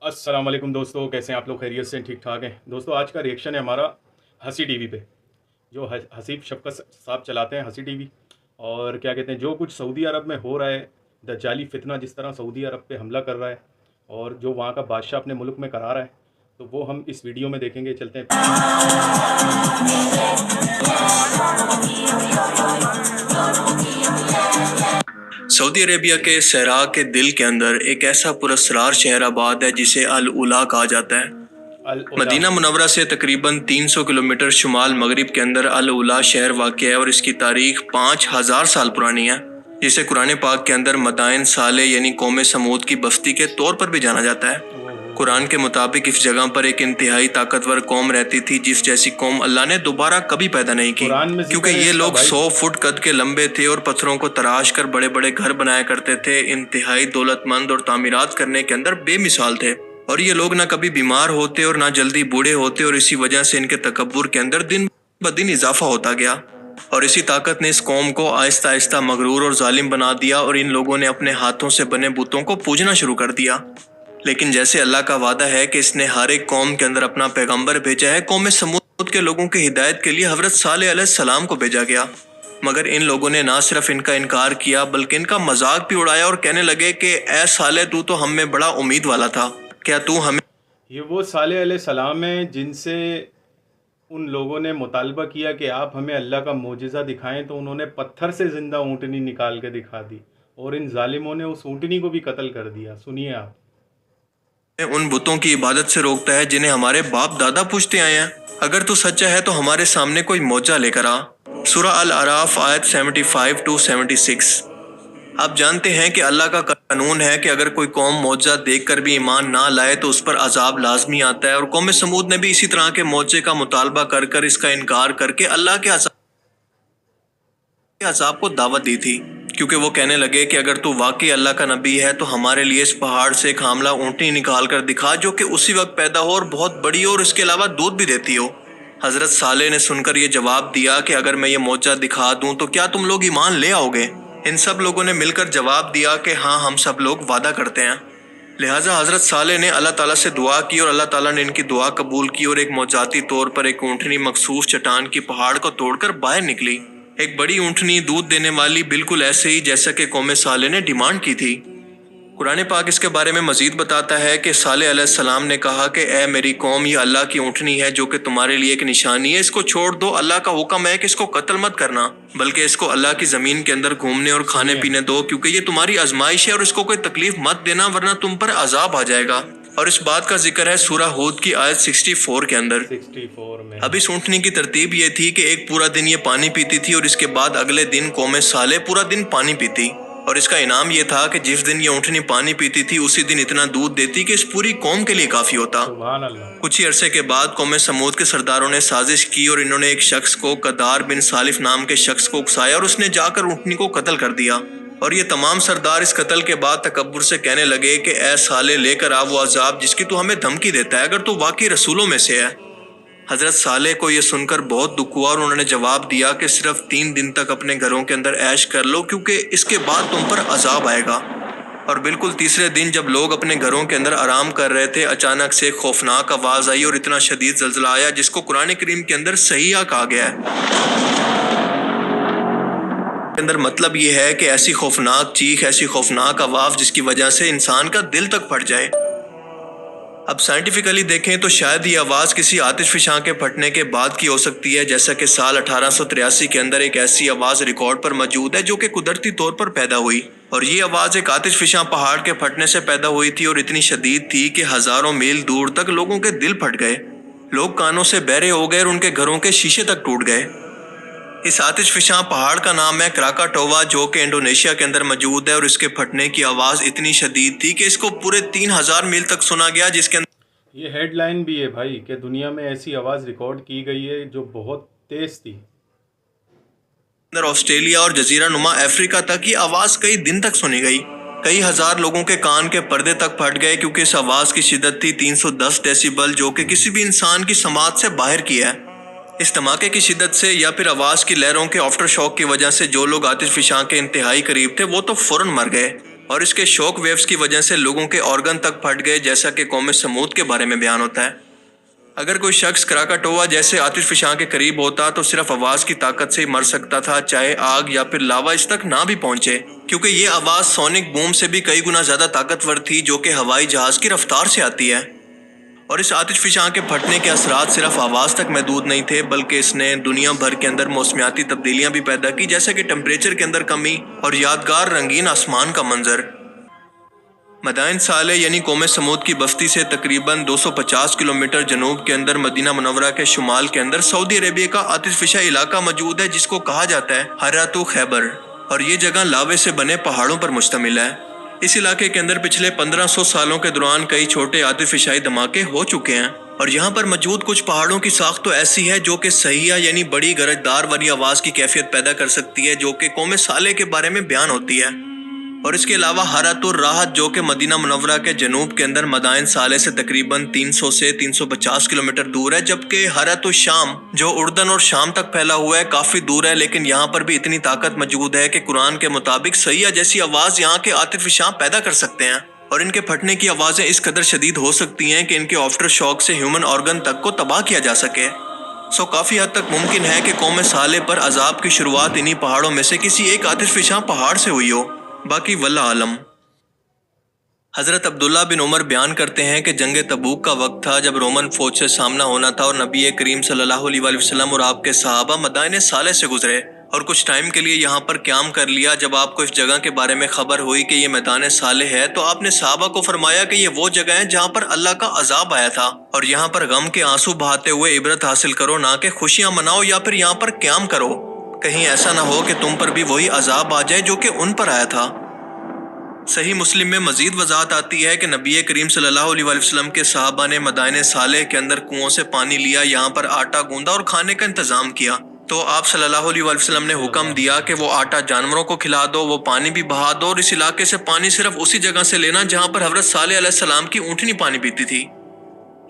अस्सलाम वालेकुम दोस्तों, कैसे हैं आप लोग? खैरियत से ठीक ठाक हैं दोस्तों। आज का रिएक्शन है हमारा हंसी टीवी पे, जो हसीब शफकत साहब चलाते हैं हंसी टीवी। और क्या कहते हैं, जो कुछ सऊदी अरब में हो रहा है, दज्जाली फितना जिस तरह सऊदी अरब पे हमला कर रहा है और जो वहाँ का बादशाह अपने मुल्क में करा रहा है, तो वो हम इस वीडियो में देखेंगे। चलते हैं। सऊदी अरेबिया के सहरा के दिल के अंदर एक ऐसा पुरस्कार शहर आबाद है जिसे अल उला कहा जाता है। मदीना मुनव्वरा से तकरीबन 300 किलोमीटर शुमाल मगरिब के अंदर अल उला शहर वाक़ है और इसकी तारीख 5000 साल पुरानी है, जिसे कुरान पाक के अंदर मदाइन साले यानी कौम समूद की बस्ती के तौर पर भी जाना जाता है। कुरान के मुताबिक इस जगह पर एक इंतहाई ताकतवर कौम रहती थी जिस जैसी कौम अल्लाह ने दोबारा कभी पैदा नहीं की, क्योंकि ये लोग 100 फुट कद के लंबे थे और पत्थरों को तराश कर बड़े बड़े घर बनाया करते थे। इंतहाई दौलतमंद और तामीरात करने के अंदर बेमिसाल थे और ये लोग ना कभी बीमार होते और ना जल्दी बूढ़े होते, और इसी वजह से इनके तकब्बुर के अंदर दिन ब दिन इजाफा होता गया। और इसी ताकत ने इस कौम को आहिस्ता आहिस्ता मगरूर और जालिम बना दिया और इन लोगों ने अपने हाथों से बने बुतों को पूजना शुरू कर दिया। लेकिन जैसे अल्लाह का वादा है कि इसने हर एक कौम के अंदर अपना पैगंबर भेजा है, कौम समूद के लोगों की हिदायत के लिए हज़रत सालेह अलैहिस्सलाम को भेजा गया। मगर इन लोगों ने ना सिर्फ इनका इनकार किया बल्कि इनका मजाक भी उड़ाया और कहने लगे कि ऐ साले, तू तो हम में बड़ा उम्मीद वाला था, क्या तू हमें। ये वो सालेह अलैहिस्सलाम हैं जिनसे उन लोगों ने मुतालबा किया कि आप हमें अल्लाह का मोजिज़ा दिखाएं, तो उन्होंने पत्थर से ज़िंदा ऊँटनी निकाल के दिखा दी और इन जालिमों ने उस ऊँटनी को भी कत्ल कर दिया। सुनिए आप। उन बुतों की इबादत से रोकता है जिन्हें हमारे बाप दादा पूछते आए हैं। अगर तू सच्चा है तो हमारे सामने कोई मौजा लेकर आ। सूरा अल अराफ आयत 75 to 76। आप जानते हैं कि अल्लाह का कानून है कि अगर कोई कौम मौजा देखकर भी ईमान ना लाए तो उस पर अजाब लाजमी आता है, और कौम समूद ने भी इसी तरह के मौजे का मुतालबा कर कर इसका इनकार करके अल्लाह के अजाब को दावत दी थी, क्योंकि वो कहने लगे कि अगर तू वाकई अल्लाह का नबी है तो हमारे लिए इस पहाड़ से एक हामला ऊँटनी निकाल कर दिखा जो कि उसी वक्त पैदा हो और बहुत बड़ी हो और इसके अलावा दूध भी देती हो। हजरत सालेह ने सुनकर ये जवाब दिया कि अगर मैं ये मौजा दिखा दूं तो क्या तुम लोग ईमान ले आओगे? इन सब लोगों ने मिलकर जवाब दिया कि हाँ, हम सब लोग वादा करते हैं। लिहाजा हजरत सालेह ने अल्लाह ताला से दुआ की और अल्लाह ताला ने इनकी दुआ कबूल की और एक मौजाती तौर पर एक ऊँटनी मखसूस चट्टान की पहाड़ को तोड़कर बाहर निकली। एक बड़ी ऊँटनी दूध देने वाली, बिल्कुल ऐसे ही जैसा कि कौम सालेह ने डिमांड की थी। कुरान पाक इसके बारे में मजीद बताता है कि सालेह अलैहिस्सलाम ने कहा कि ए मेरी कौम, ये अल्लाह की ऊँटनी है जो कि तुम्हारे लिए एक निशानी है, इसको छोड़ दो। अल्लाह का हुक्म है कि इसको कत्ल मत करना, बल्कि इसको अल्लाह की ज़मीन के अंदर घूमने और खाने पीने दो, क्योंकि ये तुम्हारी आजमाइश है और इसको कोई तकलीफ मत देना वरना तुम पर अजाब आ जाएगा। और इस बात का जिक्र है सूरा हूद की आयत 64 के अंदर। 64 में अब इस ऊँटनी की तरतीब ये थी कि एक पूरा दिन ये पानी पीती थी और इसके बाद अगले दिन कौम सालेह पूरा दिन पानी पीती, और इसका इनाम ये था कि जिस दिन ये ऊँटनी पानी पीती थी उसी दिन इतना दूध देती कि इस पूरी कौम के लिए काफी होता। सुभान अल्लाह। कुछ ही अरसे के बाद कौम समूद के सरदारों ने साजिश की और इन्होंने एक शख्स को, कदार बिन सालिफ नाम के शख्स को उकसाया और उसने जाकर ऊँटनी को कत्ल कर दिया। और ये तमाम सरदार इस कत्ल के बाद तकब्बुर से कहने लगे कि ऐ साले, लेकर आ वो अजाब जिसकी तू हमें धमकी देता है, अगर तू वाकई रसूलों में से है। हजरत सालेह को यह सुनकर बहुत दुख हुआ और उन्होंने जवाब दिया कि सिर्फ 3 दिन तक अपने घरों के अंदर ऐश कर लो, क्योंकि इसके बाद तुम पर अजाब आएगा। और बिल्कुल तीसरे दिन जब लोग अपने घरों के अंदर आराम कर रहे थे, अचानक से खौफनाक आवाज आई और इतना शदीद जल्जला आया जिसको कुरान करीम के अंदर सहीहा कहा गया है। अंदर मतलब ये है कि ऐसी खौफनाक चीख, ऐसी खौफनाक आवाज जिसकी वजह से इंसान का दिल तक फट जाए। अब साइंटिफिकली देखें तो शायद ये आवाज किसी आतिशफशां के फटने के बाद की हो सकती है, जैसा कि साल 1883 के अंदर एक ऐसी आवाज रिकॉर्ड पर मौजूद है जो कि कुदरती तौर पर पैदा हुई, और ये आवाज एक आतिशफशां पहाड़ के फटने से पैदा हुई थी और इतनी शदीद थी कि हजारों मील दूर तक लोगों के दिल फट गए, लोग कानों से बहरे हो गए और उनके घरों के शीशे तक टूट गए। इस आतिशफशां पहाड़ का नाम है क्राकाटोवा, जो कि इंडोनेशिया के अंदर मौजूद है, और इसके फटने की आवाज इतनी शदीद थी कि इसको पूरे 3000 मील तक सुना गया, जिसके अंदर ये हेडलाइन भी है भाई कि दुनिया में ऐसी आवाज़ रिकॉर्ड की गई है जो बहुत तेज थी। ऑस्ट्रेलिया और जजीरा नुमा अफ्रीका तक ये आवाज कई दिन तक सुनी गई। कई हजार लोगों के कान के पर्दे तक फट गए, क्योंकि इस आवाज की शिद्दत थी 310 डेसिबल, जो कि किसी भी इंसान की समात से बाहर की है। इस धमाके की शिद्दत से या फिर आवाज की लहरों के आफ्टर शॉक की वजह से जो लोग आतिशफशां के इंतहाई करीब थे वो तो फौरन मर गए, اور اس کے شوک ویوز کی وجہ سے لوگوں کے آرگن تک پھٹ گئے، جیسا کہ قوم سمود کے بارے میں بیان ہوتا ہے۔ اگر کوئی شخص کراکاٹوا جیسے آتش فشاں کے قریب ہوتا تو صرف آواز کی طاقت سے ہی مر سکتا تھا، چاہے آگ یا پھر لاوا اس تک نہ بھی پہنچے، کیونکہ یہ آواز سونک بوم سے بھی کئی گنا زیادہ طاقتور تھی جو کہ ہوائی جہاز کی رفتار سے آتی ہے۔ اور اس آتش فشاں کے پھٹنے کے اثرات صرف آواز تک محدود نہیں تھے، بلکہ اس نے دنیا بھر کے اندر موسمیاتی تبدیلیاں بھی پیدا کی، جیسے کہ ٹمپریچر کے اندر کمی اور یادگار رنگین آسمان کا منظر۔ مدائن صالح یعنی قوم سمود کی بستی سے تقریباً 250 کلومیٹر جنوب کے اندر مدینہ منورہ کے شمال کے اندر سعودی عربیہ کا آتش فشاں علاقہ موجود ہے، جس کو کہا جاتا ہے حرۃ خیبر، اور یہ جگہ لاوے سے بنے پہاڑوں پر مشتمل ہے۔ اس علاقے کے اندر پچھلے 1500 سالوں کے دوران کئی چھوٹے آتش فشائی دھماکے ہو چکے ہیں، اور یہاں پر موجود کچھ پہاڑوں کی ساخت تو ایسی ہے جو کہ صحیحہ یعنی بڑی گرجدار والی آواز کی کیفیت پیدا کر سکتی ہے، جو کہ قوم صالح کے بارے میں بیان ہوتی ہے۔ اور اس کے علاوہ حرۃ الراحت جو کہ مدینہ منورہ کے جنوب کے اندر مدائن صالح سے تقریباً 300 سے 350 کلومیٹر دور ہے، جبکہ حرۃ الشام جو اردن اور شام تک پھیلا ہوا ہے کافی دور ہے، لیکن یہاں پر بھی اتنی طاقت موجود ہے کہ قرآن کے مطابق صحیحہ جیسی آواز یہاں کے آتش فشاں پیدا کر سکتے ہیں، اور ان کے پھٹنے کی آوازیں اس قدر شدید ہو سکتی ہیں کہ ان کے آفٹر شاک سے ہیومن آرگن تک کو تباہ کیا جا سکے۔ کافی حد تک ممکن ہے کہ قوم صالح پر عذاب کی شروعات انہی پہاڑوں میں سے کسی ایک آتش فشاں پہاڑ سے ہوئی ہو، باقی واللہ عالم۔ حضرت عبداللہ بن عمر بیان کرتے ہیں کہ جنگ تبوک کا وقت تھا جب رومن فوج سے سامنا ہونا تھا، اور نبی کریم صلی اللہ علیہ وآلہ وسلم اور آپ کے صحابہ مدائن صالح سے گزرے اور کچھ ٹائم کے لیے یہاں پر قیام کر لیا۔ جب آپ کو اس جگہ کے بارے میں خبر ہوئی کہ یہ میدان صالح ہے تو آپ نے صحابہ کو فرمایا کہ یہ وہ جگہ ہے جہاں پر اللہ کا عذاب آیا تھا، اور یہاں پر غم کے آنسو بہاتے ہوئے عبرت حاصل کرو، نہ کہ خوشیاں مناؤ یا پھر یہاں پر قیام کرو، کہیں ایسا نہ ہو کہ تم پر بھی وہی عذاب آ جائے جو کہ ان پر آیا تھا۔ صحیح مسلم میں مزید وضاحت آتی ہے کہ نبی کریم صلی اللہ علیہ وآلہ وسلم کے صحابہ نے مدائن صالح کے اندر کنووں سے پانی لیا، یہاں پر آٹا گوندا اور کھانے کا انتظام کیا، تو آپ صلی اللہ علیہ وآلہ وسلم نے حکم دیا کہ وہ آٹا جانوروں کو کھلا دو، وہ پانی بھی بہا دو، اور اس علاقے سے پانی صرف اسی جگہ سے لینا جہاں پر حضرت صالح علیہ السلام کی اونٹنی پانی پیتی تھی۔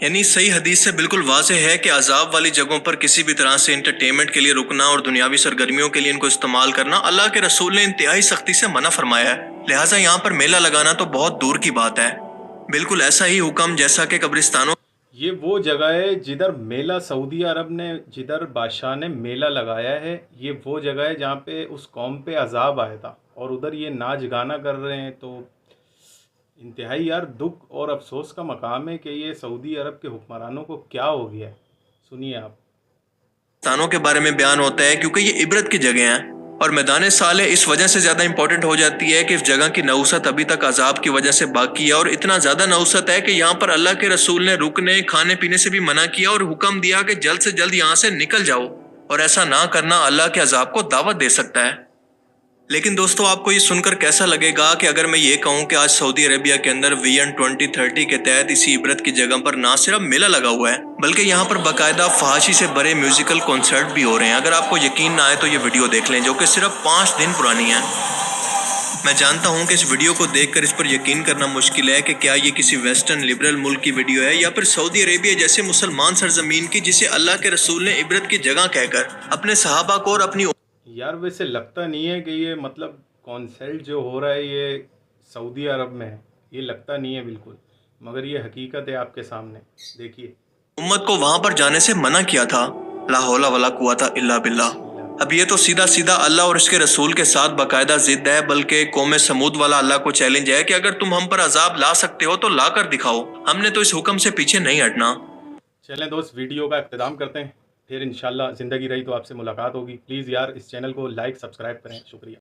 یعنی صحیح حدیث سے بالکل واضح ہے کہ عذاب والی جگہوں پر کسی بھی طرح سے انٹرٹینمنٹ کے لیے رکنا اور دنیاوی سرگرمیوں کے لیے ان کو استعمال کرنا اللہ کے رسول نے انتہائی سختی سے منع فرمایا ہے، لہٰذا یہاں پر میلہ لگانا تو بہت دور کی بات ہے۔ بالکل ایسا ہی حکم جیسا کہ قبرستانوں، یہ وہ جگہ ہے جدھر میلہ سعودی عرب نے، جدھر بادشاہ نے میلہ لگایا ہے، یہ وہ جگہ ہے جہاں پہ اس قوم پہ عذاب آیا تھا، اور ادھر یہ ناچ گانا کر رہے ہیں، تو انتہائی یار دکھ اور افسوس کا مقام ہے کہ یہ سعودی عرب کے حکمرانوں کو کیا ہو گیا ہے۔ سنیے آپ۔ قبرستانوں کے بارے میں بیان ہوتا ہے کیونکہ یہ عبرت کی جگہ ہیں، اور میدان صالح اس وجہ سے زیادہ امپورٹنٹ ہو جاتی ہے کہ اس جگہ کی نحوست ابھی تک عذاب کی وجہ سے باقی ہے، اور اتنا زیادہ نحوست ہے کہ یہاں پر اللہ کے رسول نے رکنے کھانے پینے سے بھی منع کیا اور حکم دیا کہ جلد سے جلد یہاں سے نکل جاؤ، اور ایسا نہ کرنا اللہ کے عذاب کو دعوت دے سکتا ہے۔ لیکن دوستو، آپ کو یہ سن کر کیسا لگے گا کہ اگر میں یہ کہوں کہ آج سعودی عربیہ کے اندر ویژن 2030 کے تحت اسی عبرت کی جگہ پر نہ صرف میلہ لگا ہوا ہے بلکہ یہاں پر باقاعدہ فحاشی سے بڑے میوزیکل کنسرٹ بھی ہو رہے ہیں۔ اگر آپ کو یقین نہ آئے تو یہ ویڈیو دیکھ لیں جو کہ صرف 5 دن پرانی ہے۔ میں جانتا ہوں کہ اس ویڈیو کو دیکھ کر اس پر یقین کرنا مشکل ہے کہ کیا یہ کسی ویسٹرن لبرل ملک کی ویڈیو ہے یا پھر سعودی عربیہ جیسے مسلمان سرزمین کی، جسے اللہ کے رسول نے عبرت کی جگہ کہہ کر اپنے صحابہ کو اور اپنی یار ویسے لگتا نہیں ہے کہ یہ مطلب کانسرٹ جو ہو رہا ہے یہ سعودی عرب میں ہے، یہ لگتا نہیں ہے بالکل، مگر یہ حقیقت ہے آپ کے سامنے، دیکھیے۔ امت کو وہاں پر جانے سے منع کیا تھا، لا حول ولا قوت الا باللہ۔ اب یہ تو سیدھا سیدھا اللہ اور اس کے رسول کے ساتھ باقاعدہ ضد ہے، بلکہ قوم سمود والا اللہ کو چیلنج ہے کہ اگر تم ہم پر عذاب لا سکتے ہو تو لا کر دکھاؤ، ہم نے تو اس حکم سے پیچھے نہیں ہٹنا۔ چلیں دوست، ویڈیو کا اختتام کرتے ہیں، پھر انشاءاللہ زندگی رہی تو آپ سے ملاقات ہوگی۔ پلیز یار اس چینل کو لائک سبسکرائب کریں، شکریہ۔